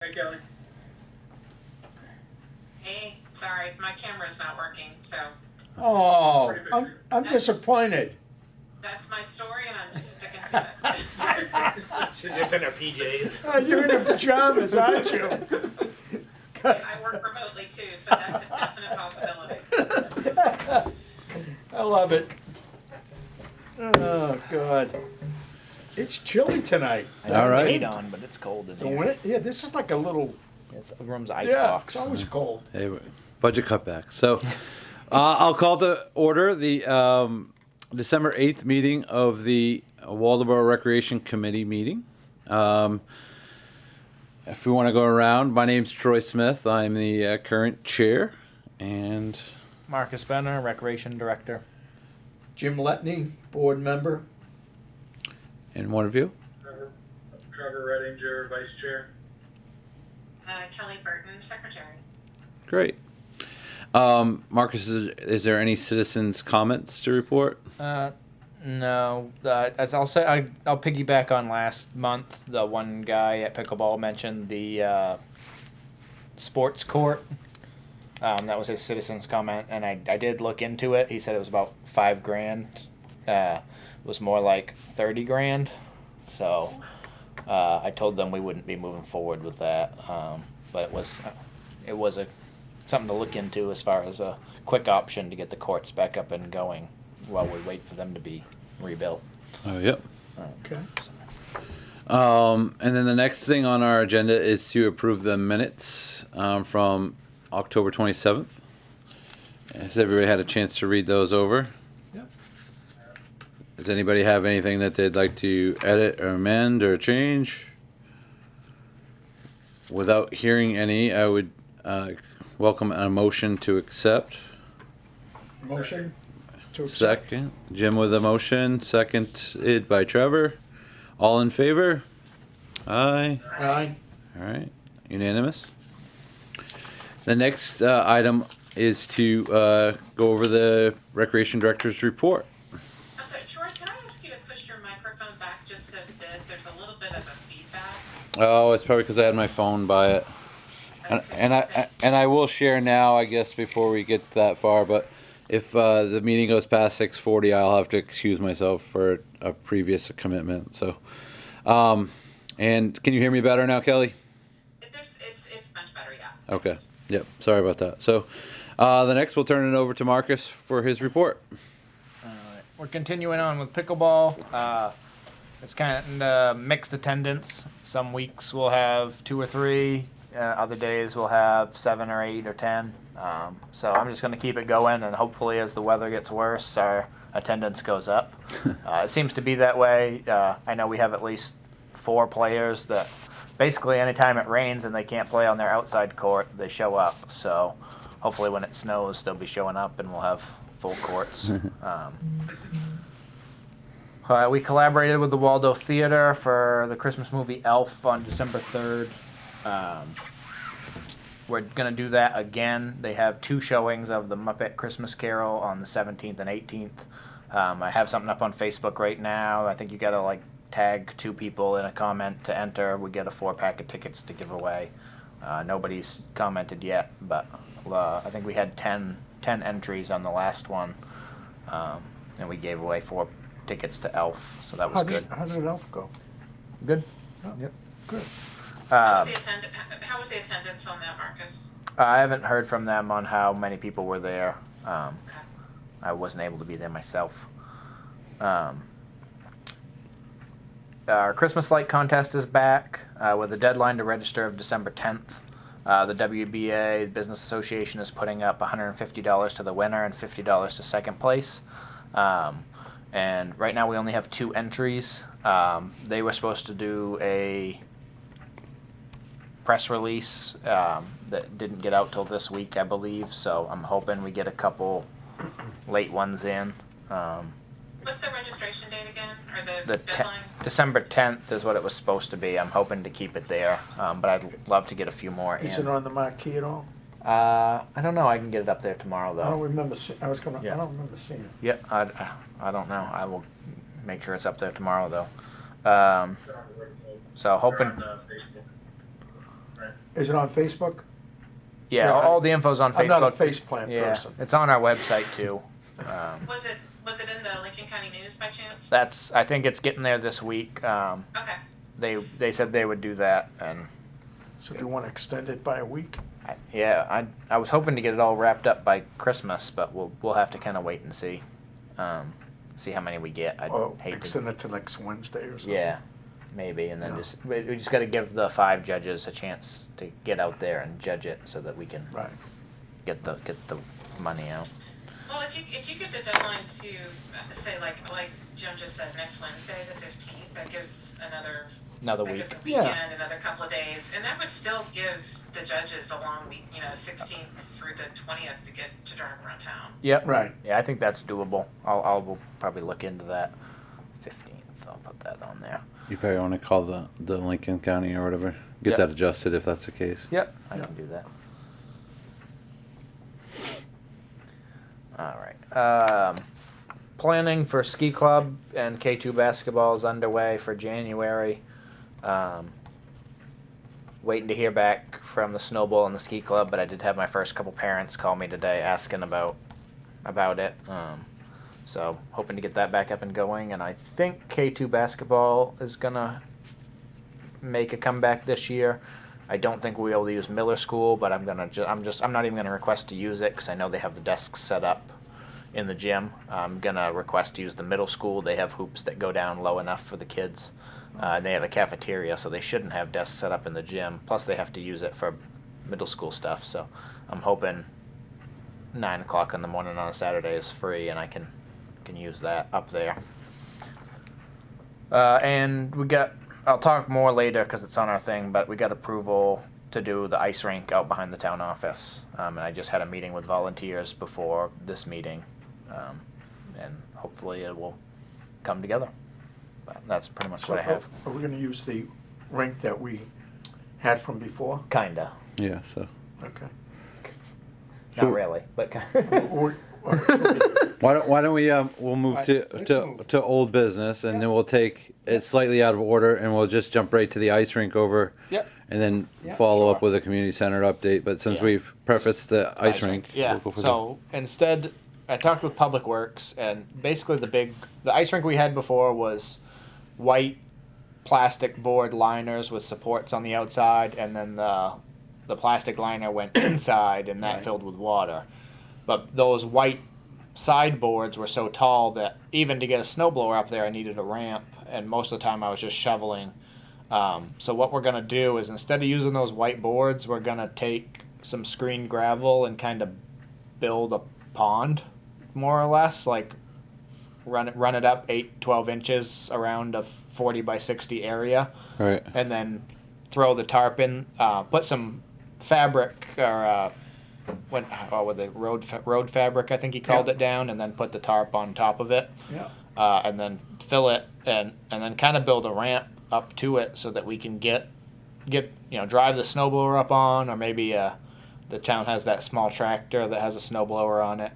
Hey, Kelly. Hey, sorry, my camera's not working, so Oh, I'm disappointed. that's my story and I'm sticking to it. She's just in her PJs. You're in your pajamas, aren't you? I work remotely too, so that's a definite possibility. I love it. Oh, God. It's chilly tonight. I got All right. the heat on, but it's cold in The here. wind, yeah, this is like a little, The room's ice yeah, box. it's always cold. Hey, budget cutback. So I'll call to order the December 8th meeting of the Waldoboro Recreation Committee meeting. If we want to go around, my name's Troy Smith. I'm the current chair. And Marcus Benner, Recreation Director. Jim Letney, board member. one of you. Trevor Reddinger, Vice Chair. Kelly Burton, Secretary. Great. Marcus, is there any citizens' comments to report? No. As I'll say, I'll piggyback on last month. The one guy at pickleball mentioned the sports court. That was his citizens' comment, and I did look into it. He said it was about $5,000. It was more like $30,000. So I told them we wouldn't be moving forward with that. But it was something to look into as far as a quick option to get the courts back up and going while we wait for them to be rebuilt. Oh, yep. Okay. And then the next thing on our agenda is to approve the minutes from October 27th. Has everybody had a chance to read those over? Yep. Does anybody have anything that they'd like to edit or amend or change? Without hearing any, I would welcome a motion to accept. Motion to accept. Second, Jim with a motion, seconded by Trevor. All in favor? Aye. Aye. All right, unanimous. The next item is to go over the Recreation Director's report. I'm sorry, Troy, can I ask you to push your microphone back just a bit? There's a little bit of a feedback. Oh, it's probably because I had my phone by it. And I will share now, I guess, before we get that far. But if the meeting goes past 6:40, I'll have to excuse myself for a previous commitment. So, and can you hear me better now, Kelly? It's much better, yeah. Okay. Thanks. Yep. Sorry about that. So, the next we'll turn it over to Marcus for his report. We're continuing on with pickleball. It's kind of mixed attendance. Some weeks we'll have 2 or 3. Other days we'll have 7 or 8 or 10. So I'm just going to keep it going, and hopefully as the weather gets worse, our attendance goes up. It seems to be that way. I know we have at least 4 players that basically anytime it rains and they can't play on their outside court, they show up. So hopefully when it snows, they'll be showing up and we'll have full courts. We collaborated with the Waldo Theater for the Christmas movie Elf on December 3rd. We're going to do that again. They have 2 showings of the Muppet Christmas Carol on the 17th and 18th. I have something up on Facebook right now. I think you got to tag 2 people in a comment to enter. We get a 4-pack of tickets to give away. Nobody's commented yet, but I think we had 10 entries on the last one, and we gave away 4 tickets to Elf, so that was good. How did Elf go? Good. Oh, Yep. Good. How was the attendance on that, Marcus? I haven't heard from them on how many people were there. Okay. I wasn't able to be there myself. Our Christmas light contest is back with a deadline to register of December 10th. The WBA Business Association is putting up $150 to the winner and $50 to second place. And right now we only have 2 entries. They were supposed to do a press release that didn't get out till this week, I believe. So I'm hoping we get a couple late ones in. What's the registration date again, or the deadline? December 10th is what it was supposed to be. I'm hoping to keep it there, but I'd love to get a few more Is in. it on the marquee at all? I don't know. I can get it up there tomorrow, though. I don't remember. I Yeah. don't remember seeing it. Yeah, I don't know. I will make sure it's up there tomorrow, though. So hoping. Right. Is it on Facebook? Yeah, Yeah, all the info's on Facebook. I'm not a face plant Yeah, person. it's on our website too. Was it in the Lincoln County News by chance? I think it's getting there this week. Okay. They said they would do that, and So do you want to extend it by a week? I was hoping to get it all wrapped up by Christmas, but we'll have to kind of wait and see, see how many we get. I'd Or hate to. extend it to next Wednesday or something? Yeah, maybe, and then Yeah. we just got to give the 5 judges a chance to get out there and judge it, so that we can Right. get the money out. Well, if you get the deadline to say like Jim just said, next Wednesday, the 15th, that gives another Another that week. gives a weekend, another couple of days, and that would still give the judges a long week, 16th through the 20th to get to drive around town. Yep. Right. Yeah, I think that's doable. We'll probably look into that. 15th, I'll put that on there. You probably want to call the Lincoln County or whatever. Get Yep. that adjusted if that's the case. Yep, I Yeah. can do that. All right. Planning for ski club and K2 basketball is underway for January. Waiting to hear back from the Snow Bowl and the ski club, but I did have my first couple parents call me today asking about it. So hoping to get that back up and going, and I think K2 basketball is gonna make a comeback this year. I don't think we'll be able to use Miller School, but I'm not even gonna request to use it because I know they have the desks set up in the gym. I'm gonna request to use the middle school. They have hoops that go down low enough for the kids. They have a cafeteria, so they shouldn't have desks set up in the gym. Plus, they have to use it for middle school stuff. So I'm hoping 9 o'clock in the morning on a Saturday is free, and I can use that up there. And we got. I'll talk more later because it's on our thing, but we got approval to do the ice rink out behind the town office. And I just had a meeting with volunteers before this meeting, and hopefully it will come together. But that's pretty much So what I have. Are we going to use the rink that we had from before? Kinda. Yeah, so. Okay. Not So- really, but Or- Why don't we we'll move Let's to move. to old business, and then we'll take it slightly out of order, and we'll just jump right to the ice rink over, Yep. and then Yeah, follow up sure. with a community center update. But since Yeah. we've prefaced the ice rink, Yeah. we'll go for So instead, I talked with Public Works, and basically the ice rink we had before was white plastic board liners with supports on the outside, and then the plastic liner went inside, and that Right. filled with water. But those white sideboards were so tall that even to get a snowblower up there, I needed a ramp, and most of the time I was just shoveling. So what we're gonna do is instead of using those white boards, we're gonna take some screened gravel and kind of build a pond, more or less, like run it up 12 inches around a 40 by 60 area, it. Right. and then throw the tarp in, put some fabric or with the road fabric, I think he called Yeah. it, down, and then put the tarp on top of it, Yeah. and then fill it, and then kind of build a ramp up to it so that we can get drive the snowblower up on, or maybe the town has that small tractor that has a snowblower on it.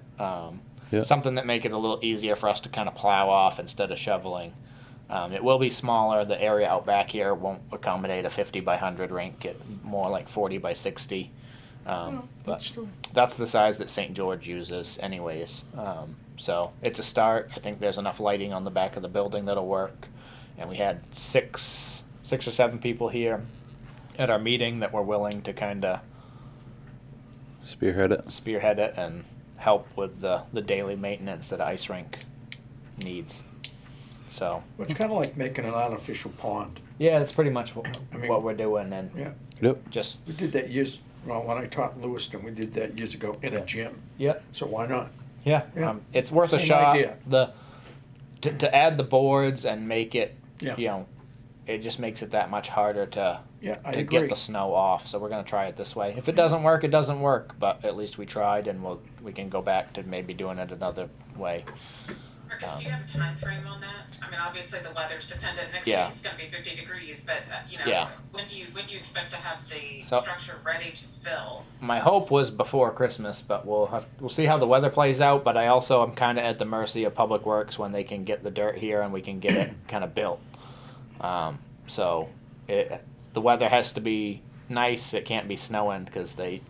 Yeah. Something that make it a little easier for us to kind of plow off instead of shoveling. It will be smaller. The area out back here won't accommodate a 50 by 100 rink. It more like 40 by 60. But that's the size that St. George uses anyways. So it's a start. I think there's enough lighting on the back of the building that'll work. And we had six or seven people here at our meeting that were willing to kind of Spearhead it. spearhead it and help with the daily maintenance that ice rink needs. So It's kind of like making an artificial pond. yeah, that's pretty much what, I mean- what we're doing, and Yeah. Yep. just We did that when I taught in Lewiston, we did that years ago in Yeah. a gym. yep. So why not? Yeah, Yeah. it's worth a Same shot. idea. To add the boards and make it, Yeah. it just makes it that much harder to Yeah, I to agree. get the snow off. So we're gonna try it this way. If it doesn't work, it doesn't work. But at least we tried, and we can go back to maybe doing it another way. Marcus, do you have a time frame on that? I mean, obviously the weather's dependent. Next Yeah. week it's going to be 50 degrees, but Yeah. when do you expect to have the So- structure ready to fill? My hope was before Christmas, but we'll see how the weather plays out. But I also am kind of at the mercy of Public Works when they can get the dirt here and we can get it kind of built. So the weather has to be nice, it can't be snowing because they'll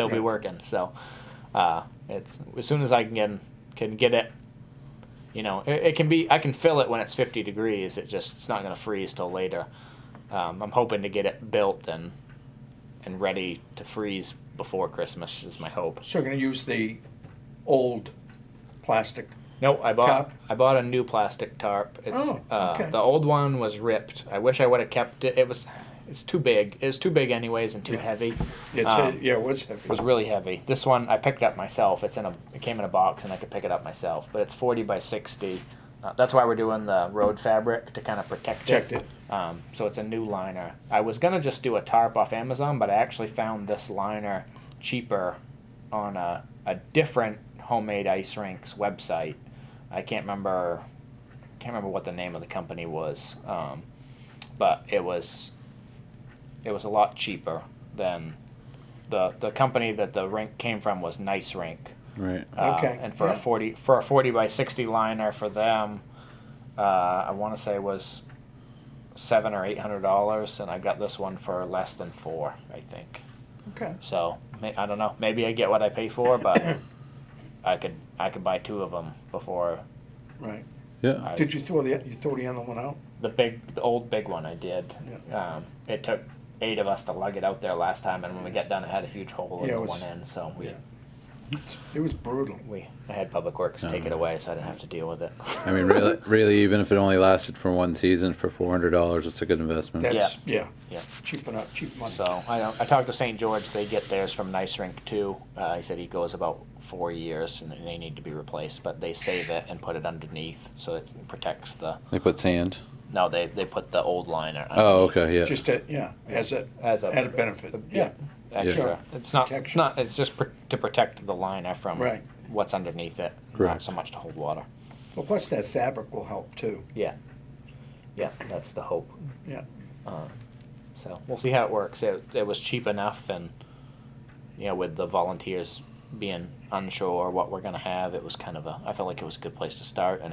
be Right. working. So it's as soon as I can get it. You know, it can be. I can fill it when it's 50 degrees. It's not going to freeze till later. I'm hoping to get it built and ready to freeze before Christmas is my hope. So you're gonna use the old plastic. No, I Tarp? bought a new plastic tarp. It's, Oh, okay. The old one was ripped. I wish I would have kept it. It's too big. It was too big anyways and too Yeah. heavy. It's yeah, it was heavy. It was really heavy. This one I picked up myself. It came in a box and I could pick it up myself. But it's 40 by 60. That's why we're doing the road fabric to kind of protect it. So it's a new liner. I was gonna just do a tarp off Amazon, but I actually found this liner cheaper on a different homemade ice rink's website. I can't remember what the name of the company was, but it was a lot cheaper than the company that the rink came from was Nice Rink. Right. Okay, And for yeah. a 40 by 60 liner for them, I want to say was $700 or $800, and I got this one for less than $400, I think. Okay. So I don't know. Maybe I get what I pay for, but I could buy 2 of them before. Right. Yeah. Did you throw the other one out? The old big one I did. Yeah. It took 8 of us to lug it out there last time, and when we got done, it had a huge hole in Yeah, it the was- one end. So It was brutal. I had Public Works take it away, so I didn't have to deal with it. I mean, really, even if it only lasted for one season for $400, it's a good investment. That's yeah. Yeah. Cheap money. So I talked to St. George. They get theirs from Nice Rink too. He said he goes about 4 years, and they need to be replaced. But they save it and put it underneath, so it protects the. They put sand. No, they put the old liner. Oh, underneath okay, yeah. Just as a As a added benefit. Yeah. Extra. Sure. It's not. Protection. Not. It's just to protect the liner from Right. what's underneath it. Not Correct. so much to hold water. Well, plus that fabric will help too. Yeah. Yeah, that's the hope. Yeah. So we'll see how it works. It was cheap enough, and with the volunteers being unsure what we're gonna have, it was kind of I felt like it was a good place to start. And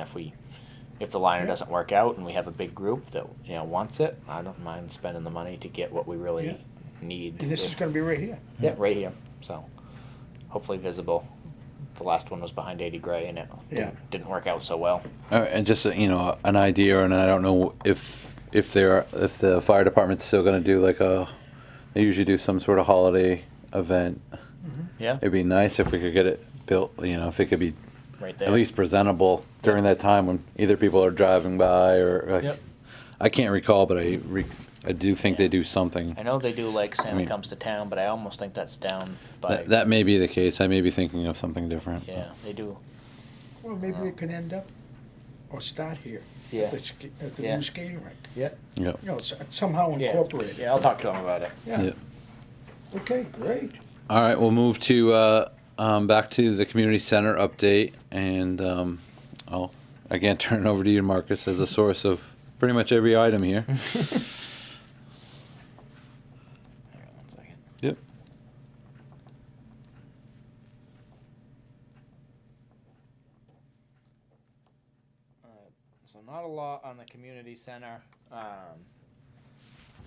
if the liner Yeah. doesn't work out and we have a big group that wants it, I don't mind spending the money to get what we really Yeah. need. And this is going to be right here. Yeah, right here. So hopefully visible. The last one was behind 80 Gray, and it Yeah. didn't work out so well. And just an idea, and I don't know if the fire department's still going to do they usually do some sort of holiday event. Yeah, It'd be nice if we could get it built. If it could be right there. at least presentable during that time when either people are driving by or Yep. I can't recall, but I do think they do something. I know they do like Santa mean- Comes to Town, but I almost think that's down by. That may be the case. I may be thinking of something different. Yeah, they do. Well, maybe it could end up or start here. Yeah. At the Yeah. new skating rink. Yeah. Yep. Somehow Yeah. incorporated. Yeah, I'll talk to him about it. Yeah. Yep. Okay, great. All right, we'll move to back to the community center update, and I'll again turn it over to you, Marcus, as a source of pretty much every item here. Hang on 1 second. Yep. So not a lot on the community center.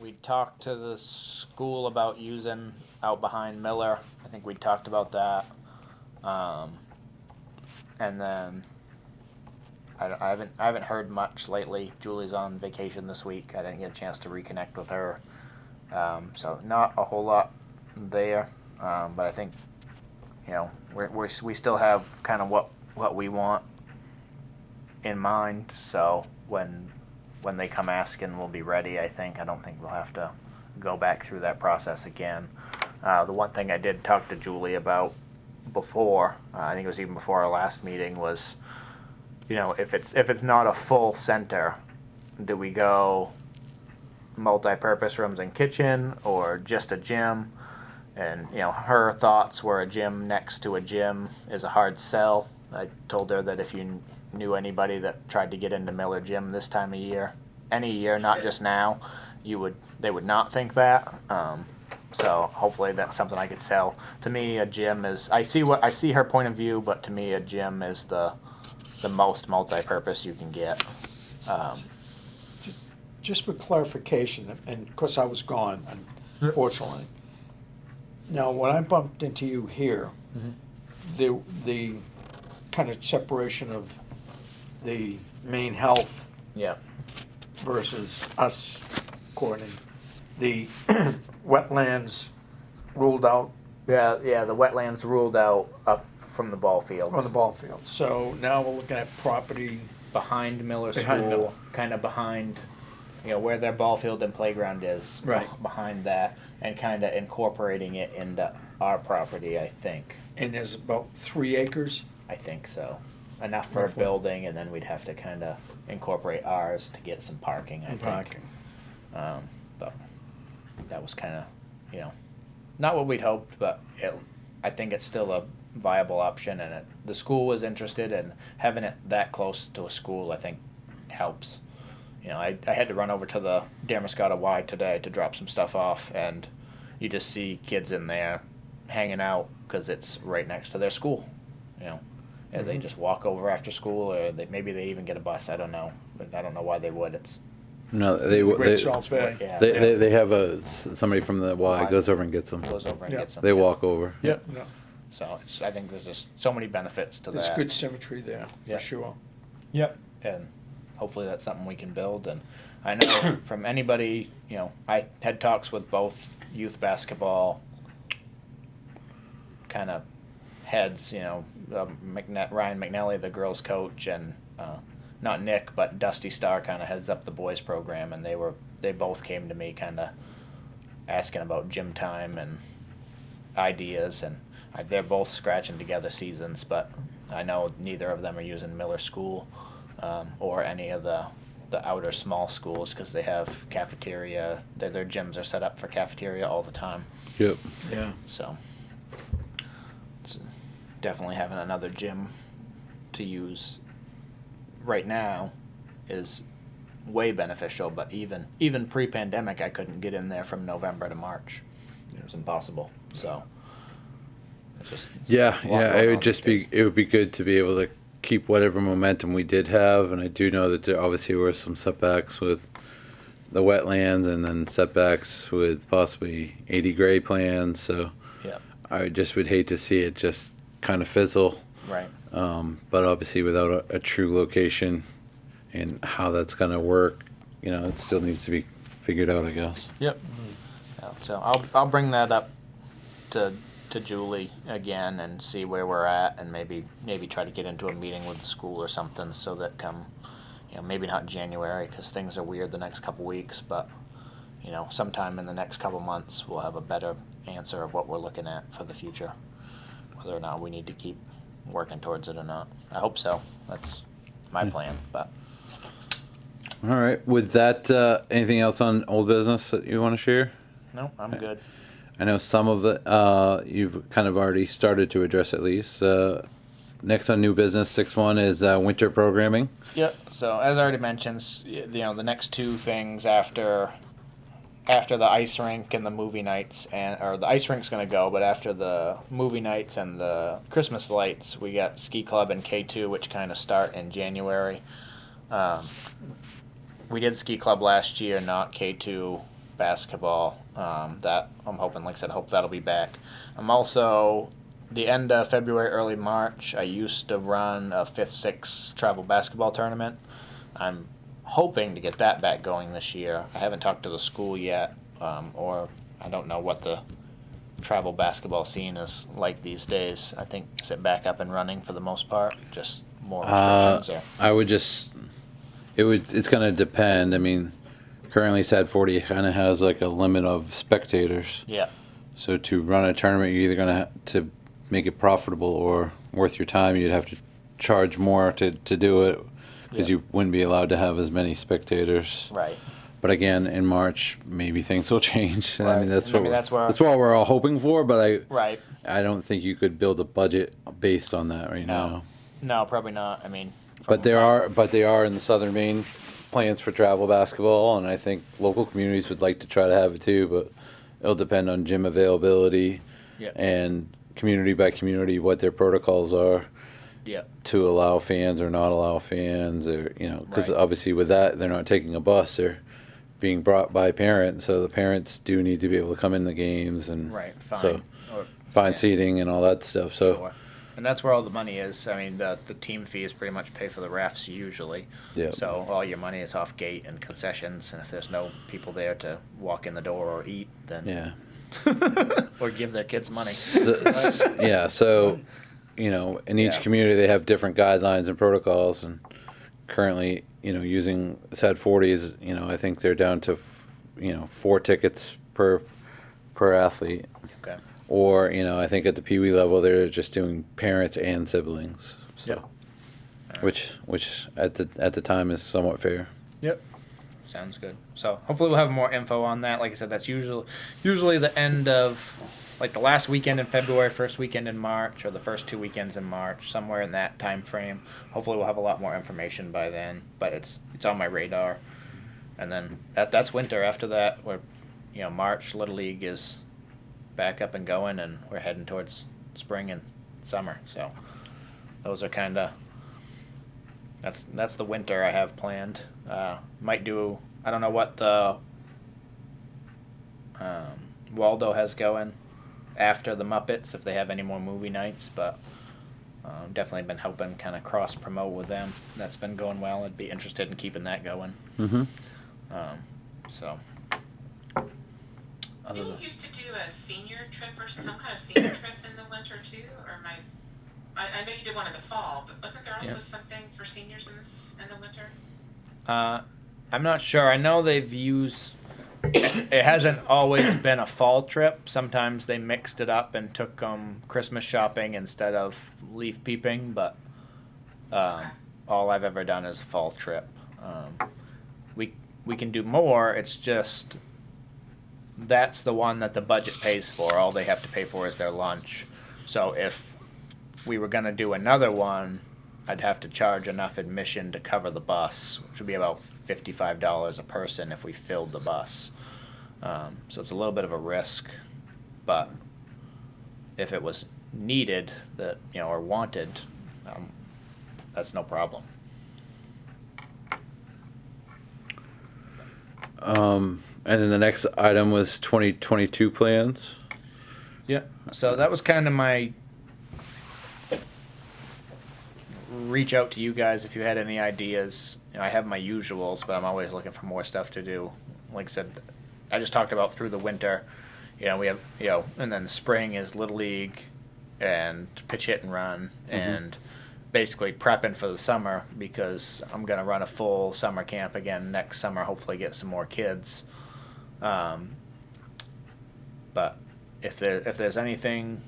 We talked to the school about using out behind Miller. I think we talked about that. And then I haven't heard much lately. Julie's on vacation this week. I didn't get a chance to reconnect with her. So not a whole lot there. But I think we still have kind of what we want in mind. So when they come asking, we'll be ready. I don't think we'll have to go back through that process again. The one thing I did talk to Julie about before, I think it was even before our last meeting, was if it's not a full center, do we go multi-purpose rooms and kitchen or just a gym? And her thoughts were a gym next to a gym is a hard sell. I told her that if you knew anybody that tried to get into Miller Gym this time of year, any year, not just now, they would not think that. So hopefully that's something I could sell. To me, a gym is, I see her point of view, but to me a gym is the most multi-purpose you can get. Just for clarification, and of course I was gone, and fortunately. Now, when I bumped into you here, the kind of separation of the main health Yeah. versus us coordinating, the wetlands ruled out Yeah, the wetlands ruled out up from the ball fields. on the ball field. So now we're looking at property. Behind Miller Behind School, Miller. kind of behind, where their ball field and playground is. Right. Behind that, and kind of incorporating it into our property, I think. And there's about 3 acres. I think so. Enough for Roughly. a building, and then we'd have to kind of incorporate ours to get some parking, I And think. parking. But that was kind of, not what we'd hoped, but I think it's still a viable option, and the school was interested, and having it that close to a school, I think, helps. I had to run over to the Damascotta Y today to drop some stuff off, and you just see kids in there hanging out because it's right next to their school, and they just walk over after school, or maybe they even get a bus. I don't know, but I don't know why they would. It's No, they Great Salt Bay. yeah, they have somebody from the Y goes over and gets them. goes over and Yeah. gets them. They yeah. walk over. Yep. Yeah. So I think there's just so many benefits to There's that. good symmetry there, for Yeah. sure. Yep. And hopefully that's something we can build. And I know from anybody, I had talks with both youth basketball kind of heads, Ryan McNally, the girls coach, and not Nick, but Dusty Starr kind of heads up the boys program, and they both came to me kind of asking about gym time and ideas, and they're both scratching together seasons, but I know neither of them are using Miller School or any of the outer small schools because they have cafeteria. Their gyms are set up for cafeteria all the time. Yep. Yeah. So it's definitely having another gym to use right now is way beneficial, but even pre-pandemic I couldn't get in there from November to March. It was impossible. So it's just Yeah, a lot yeah. going It on would just these be days. it would be good to be able to keep whatever momentum we did have, and I do know that there obviously were some setbacks with the wetlands, and then setbacks with possibly 80 gray plans. So Yeah. I just would hate to see it just kind of fizzle. Right. But obviously, without a true location and how that's going to work, it still needs to be figured out, I guess. Yep. Yeah, so I'll bring that up to Julie again and see where we're at, and maybe try to get into a meeting with the school or something, so that come, maybe not January because things are weird the next couple weeks, but sometime in the next couple months we'll have a better answer of what we're looking at for the future, whether or not we need to keep working towards it or not. I hope so. That's my plan, but. All right. With that, anything else on old business that you want to share? No, I'm good. I know some of it you've kind of already started to address at least. Next on new business, 6-1 is winter programming. Yep. So as I already mentioned, the next two things after the ice rink and the movie nights, or the ice rink's gonna go, but after the movie nights and the Christmas lights, we got ski club and K2, which kind of start in January. We did ski club last year, not K2 basketball. That I'm hoping, like I said, I hope that'll be back. I'm also the end of February, early March. I used to run a 5th-6 travel basketball tournament. I'm hoping to get that back going this year. I haven't talked to the school yet, or I don't know what the travel basketball scene is like these days. I think is it back up and running for the most part, just more restrictions. I would just, it's going to depend. I mean, currently SAD 40 kind of has like a limit of spectators. Yeah, So to run a tournament, you're either going to make it profitable or worth your time. You'd have to charge more to do it because Yeah. you wouldn't be allowed to have as many spectators. right. But again, in March, maybe things will change. I Right. mean, that's Maybe what that's where- that's what we're all hoping for. But Right. I don't think you could build a budget based on that right now. No, probably not. I mean, But they are in the Southern Maine plans for travel basketball, and I think local communities would like to try to have it too. But it'll depend on gym availability Yeah. and community by community what their protocols are yeah, to allow fans or not allow fans, or because Right. obviously with that they're not taking a bus, they're being brought by parents, so the parents do need to be able to come in the games and Right, fine. so Or- find yeah. seating and all that stuff. So Sure. And that's where all the money is. I mean, the team fees pretty much pay for the refs usually. yeah, So all your money is off gate and concessions, and if there's no people there to walk in the door or eat, then yeah, or give their kids money. yeah. So in each Yeah. community they have different guidelines and protocols, and currently using SAD 40s, I think they're down to 4 tickets per athlete. Okay. Or, I think at the Pee Wee level, they're just doing parents and siblings. So, Yep. which at the time is somewhat fair. Yep. Sounds good. So hopefully we'll have more info on that. Like I said, that's usually the end of like the last weekend in February, first weekend in March, or the first 2 weekends in March, somewhere in that time frame. Hopefully we'll have a lot more information by then. But it's on my radar. And then that's winter. After that, we're March Little League is back up and going, and we're heading towards spring and summer. So those are kind of that's the winter I have planned. Might do, I don't know what the Waldo has going after the Muppets, if they have any more movie nights, but definitely been helping kind of cross promote with them. That's been going well. I'd be interested in keeping that going. Mm-hmm. So Didn't you used to do a senior trip or some kind of senior trip in the winter too? Or I know you did one in the fall, but wasn't there also something for seniors in the winter? I'm not sure. I know they've used. It hasn't always been a fall trip. Sometimes they mixed it up and took Christmas shopping instead of leaf peeping. But all I've ever done is a fall trip. We can do more. It's just that's the one that the budget pays for. All they have to pay for is their lunch. So if we were going to do another one, I'd have to charge enough admission to cover the bus, which would be about $55 a person if we filled the bus. So it's a little bit of a risk, but if it was needed or wanted, that's no problem. And then the next item was 2022 plans. Yeah. So that was kind of my reach out to you guys if you had any ideas. I have my usuals, but I'm always looking for more stuff to do. Like I said, I just talked about through the winter. We have and then the spring is Little League and pitch hit and run, and basically prepping for the summer because I'm gonna run a full summer camp again next summer. Hopefully, get some more kids. But if there's anything,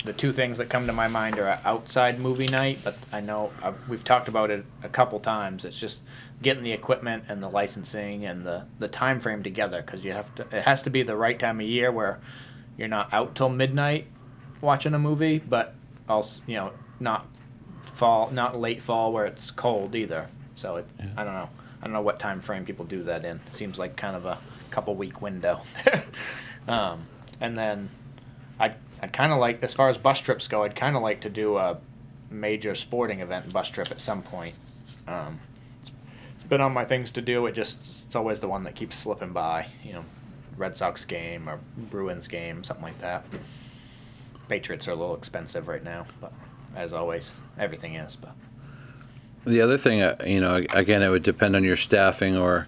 the two things that come to my mind are outside movie night, but I know we've talked about it a couple times. It's just getting the equipment and the licensing and the time frame together, because it has to be the right time of year where you're not out till midnight watching a movie, but also not late fall where it's cold either. So I don't know what time frame people do that in. It seems like kind of a couple week window. And then I'd kind of like, as far as bus trips go, I'd kind of like to do a major sporting event bus trip at some point. It's been on my things to do. It's always the one that keeps slipping by. Red Sox game or Bruins game, something like that. Patriots are a little expensive right now, but as always, everything is. But The other thing, again, it would depend on your staffing, or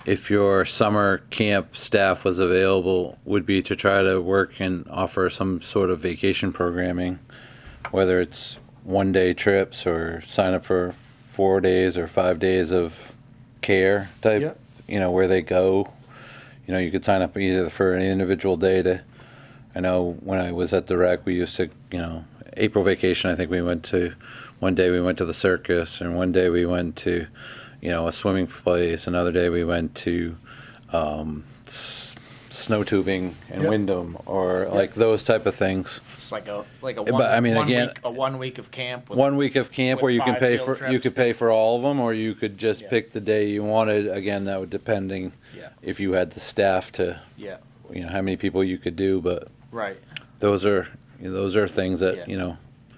if your summer camp staff was available, would be to try to work and offer some sort of vacation programming, whether it's 1-day trips or sign up for 4 days or 5 days of care type, where they go. You could sign up either for an individual day I know when I was at the rec, we used to, April vacation, I think one day we went to the circus, and one day we went to, a swimming place. Another day we went to snow tubing in Wyndham, or like those type of things. it's like a But, I mean, again, a 1 week of camp. With, 1 week of camp with where you can 5 pay field for you trips. could pay for all of them, or you could just pick the day you wanted. Again, that would depending if you had the staff to how many people you could do. But Right. those are things that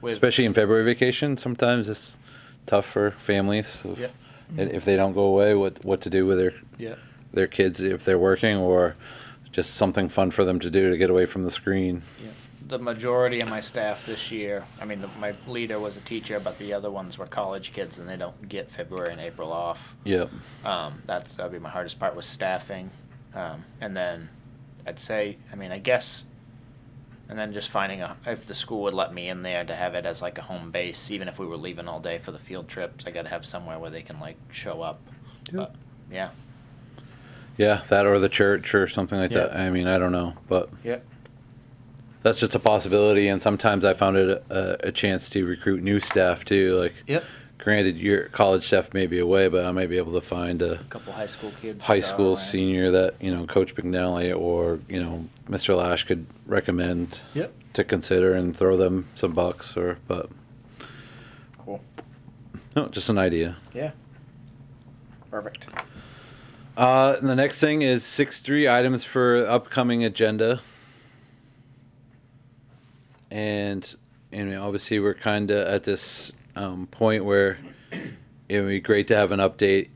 With- especially in February vacation, sometimes it's tough for families of and if they don't go away, what to do with their kids if they're working, or just something fun for them to do to get away from the screen. The majority of my staff this year, I mean, my leader was a teacher, but the other ones were college kids, and they don't get February and April off. Yep. That'd be my hardest part was staffing, and then I'd say, I mean, I guess, and then just finding if the school would let me in there to have it as like a home base, even if we were leaving all day for the field trips, I got to have somewhere where they can like show up. Yep. But, yeah. Yeah, that or the church or something like Yeah. that. I mean, I don't know, but Yep. that's just a possibility. And sometimes I found it a chance to recruit new staff too. Like, Yep. granted, your college staff may be away, but I may be able to find a Couple high school kids. high to go school around. senior that Coach McNally or Mr. Lash could recommend Yep. to consider and throw them some bucks. But Cool. no, just an idea. Yeah. Perfect. And the next thing is 6.3 items for upcoming agenda. And obviously we're kind of at this point where it would be great to have an update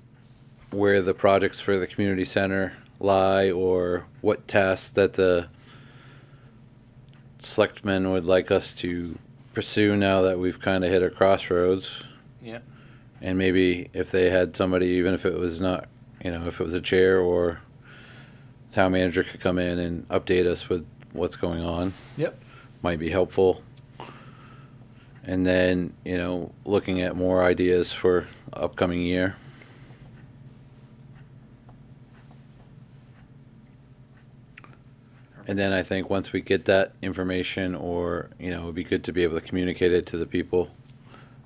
where the projects for the community center lie, or what tasks that the selectmen would like us to pursue now that we've kind of hit a crossroads. Yeah. And maybe if they had somebody, even if it was not, if it was a chair or town manager, could come in and update us with what's going on, Yep. might be helpful. And then, looking at more ideas for upcoming year. And then I think once we get that information, or, it would be good to be able to communicate it to the people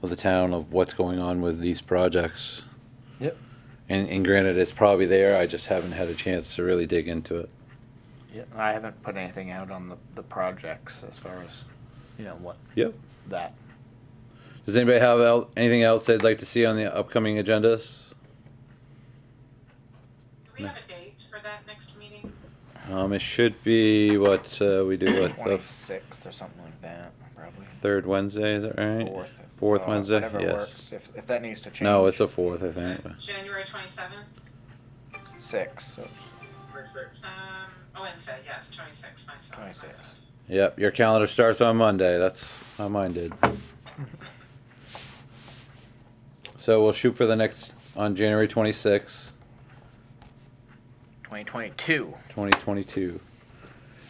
of the town of what's going on with these projects. Yep. And granted, it's probably there, I just haven't had a chance to really dig into it. Yeah. I haven't put anything out on the projects as far as, what Yep. that. Does anybody have anything else they'd like to see on the upcoming agendas? Do we have a date for that next meeting? It should be what we do with the 26th or something like that, probably. third Wednesday, is that right? Fourth. Fourth Wednesday? Whatever Yes. works. If that needs to change. No, it's the fourth, I think. January 27th? 6. So Wednesday, yes, 26th, myself. 26. Yep, your calendar starts on Monday. That's how mine did. So we'll shoot for the next, on January 26th, 2022. 2022.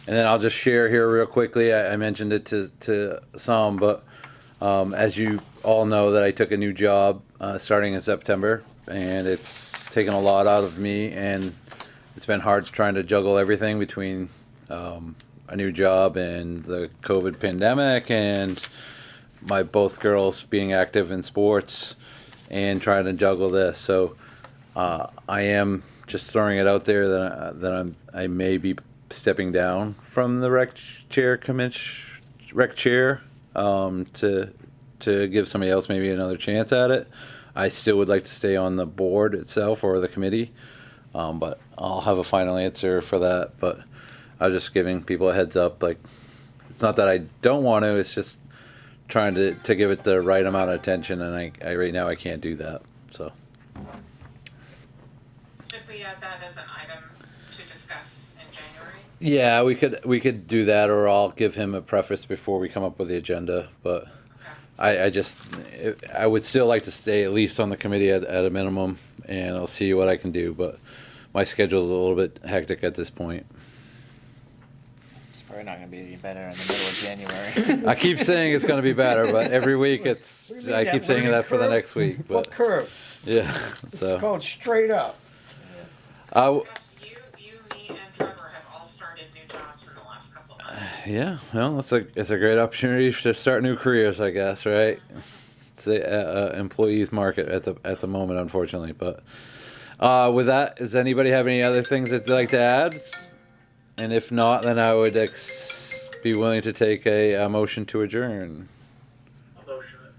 And then I'll just share here real quickly. I mentioned it to some, but as you all know, that I took a new job starting in September, and it's taken a lot out of me, and it's been hard trying to juggle everything between a new job and the COVID pandemic, and my both girls being active in sports, and trying to juggle this. So I am just throwing it out there that I may be stepping down from the rec chair to give somebody else maybe another chance at it. I still would like to stay on the board itself or the committee, but I'll have a final answer for that. But I was just giving people a heads up. Like, it's not that I don't want to. It's just trying to give it the right amount of attention, and I right now I can't do that. So. Should we add that as an item to discuss in January? Yeah, we could do that, or I'll give him a preface before we come up with the agenda. But Okay. I would still like to stay at least on the committee at a minimum, and I'll see what I can do. But my schedule's a little bit hectic at this point. It's probably not going to be any better in the middle of January. I keep saying it's going to be better, but every week What do you mean, I keep saying learning that for the curve? next week. What But curve? yeah, It's so called straight up. Gosh, you, me, and Trevor have all started new jobs in the last couple of months. yeah, well, it's a great opportunity to start new careers, I guess, right? It's the employees market at the moment, unfortunately. But with that, does anybody have any other things that they'd like to add? And if not, then I would be willing to take a motion to adjourn. I'll motion it.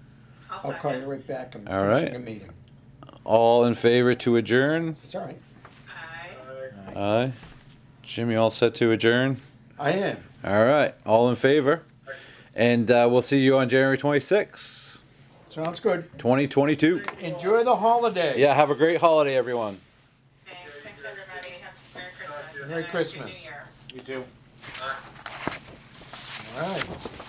I'll I'll call you second. right back. I'm All finishing right. a meeting. All in favor to adjourn? It's all right. Aye. Aye. Jimmy, all set to adjourn? I am. All right. All in favor? And we'll see you on January 26th. Sounds good. 2022. Enjoy the holiday. Yeah, have a great holiday, everyone. Thanks everybody. Have Merry Christmas. Merry and a Christmas. Good New Year. You too. All right.